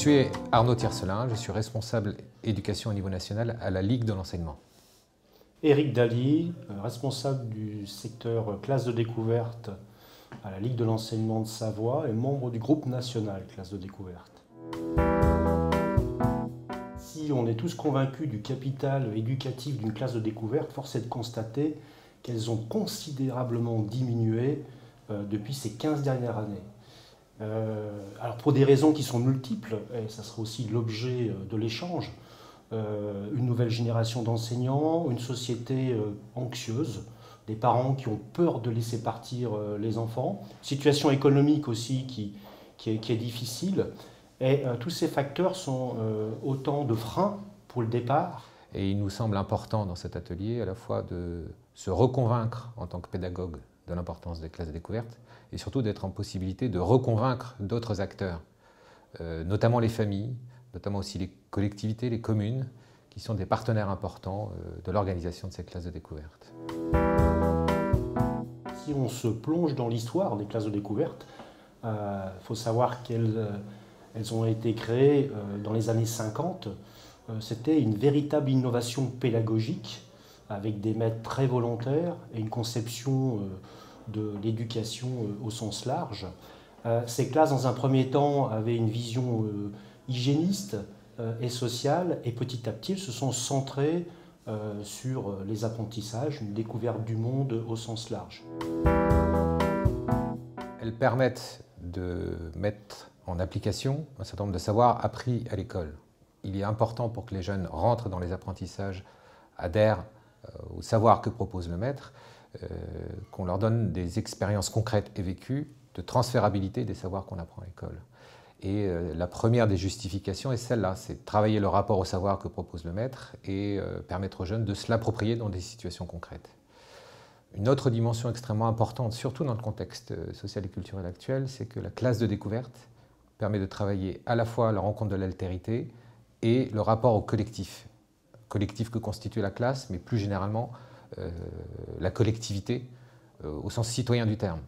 suis Arnaud Tiercelin, je suis responsable éducation au niveau national à la Ligue de l'enseignement. Éric Daly, responsable du secteur classe de découverte à la Ligue de l'enseignement de Savoie et membre du groupe national classe de découverte. Si on est tous convaincus du capital éducatif d'une classe de découverte, force est de constater qu'elles ont considérablement diminué depuis ces 15 dernières années. Alors pour des raisons qui sont multiples, et ça sera aussi l'objet de l'échange, une nouvelle génération d'enseignants, une société anxieuse, des parents qui ont peur de laisser partir les enfants, situation économique aussi qui est difficile, et tous ces facteurs sont autant de freins pour le départ. Et il nous semble important dans cet atelier à la fois de se reconvaincre en tant que pédagogue de l'importance des classes de découverte et surtout d'être en possibilité de reconvaincre d'autres acteurs, notamment les familles, notamment aussi les collectivités, les communes, qui sont des partenaires importants de l'organisation de ces classes de découverte. Si on se plonge dans l'histoire des classes de découverte, il faut savoir qu'elles ont été créées dans les années 50. C'était une véritable innovation pédagogique avec des maîtres très volontaires et une conception de l'éducation au sens large. Ces classes, dans un premier temps, avaient une vision hygiéniste et sociale, et petit à petit, elles se sont centrées sur les apprentissages, une découverte du monde au sens large. Elles permettent de mettre en application un certain nombre de savoirs appris à l'école. Il est important pour que les jeunes rentrent dans les apprentissages, adhèrent au savoir que propose le maître, qu'on leur donne des expériences concrètes et vécues de transférabilité des savoirs qu'on apprend à l'école. Et la première des justifications est celle-là, c'est de travailler le rapport au savoir que propose le maître et permettre aux jeunes de se l'approprier dans des situations concrètes. Une autre dimension extrêmement importante, surtout dans le contexte social et culturel actuel, c'est que la classe de découverte permet de travailler à la fois la rencontre de l'altérité et le rapport au collectif. Collectif que constitue la classe, mais plus généralement la collectivité au sens citoyen du terme.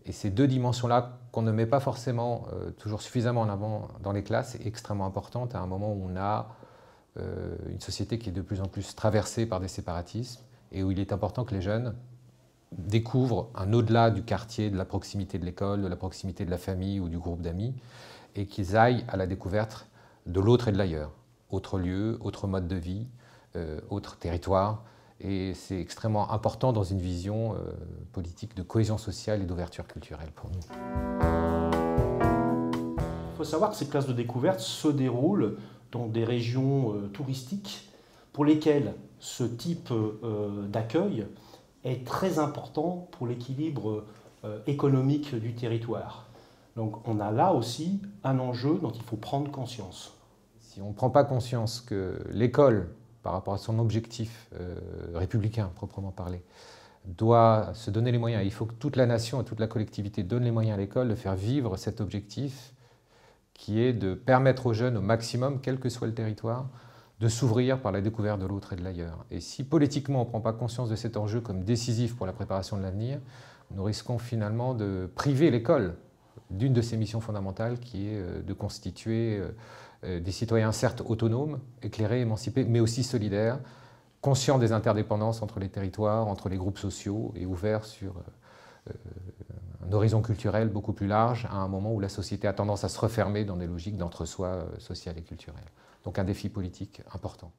Et ces deux dimensions-là, qu'on ne met pas forcément toujours suffisamment en avant dans les classes, est extrêmement importante à un moment où on a une société qui est de plus en plus traversée par des séparatismes et où il est important que les jeunes découvrent un au-delà du quartier, de la proximité de l'école, de la proximité de la famille ou du groupe d'amis, et qu'ils aillent à la découverte de l'autre et de l'ailleurs. Autre lieu, autre mode de vie, autre territoire. Et c'est extrêmement important dans une vision politique de cohésion sociale et d'ouverture culturelle pour nous. Il faut savoir que ces classes de découverte se déroulent dans des régions touristiques pour lesquelles ce type d'accueil est très important pour l'équilibre économique du territoire. Donc on a là aussi un enjeu dont il faut prendre conscience. Si on ne prend pas conscience que l'école, par rapport à son objectif républicain, proprement parlé, doit se donner les moyens. Il faut que toute la nation et toute la collectivité donne les moyens à l'école de faire vivre cet objectif qui est de permettre aux jeunes au maximum, quel que soit le territoire, de s'ouvrir par la découverte de l'autre et de l'ailleurs. Et si politiquement on ne prend pas conscience de cet enjeu comme décisif pour la préparation de l'avenir, nous risquons finalement de priver l'école d'une de ses missions fondamentales qui est de constituer des citoyens certes autonomes, éclairés, émancipés, mais aussi solidaires, conscients des interdépendances entre les territoires, entre les groupes sociaux et ouverts sur un horizon culturel beaucoup plus large à un moment où la société a tendance à se refermer dans des logiques d'entre-soi social et culturel. Donc un défi politique important.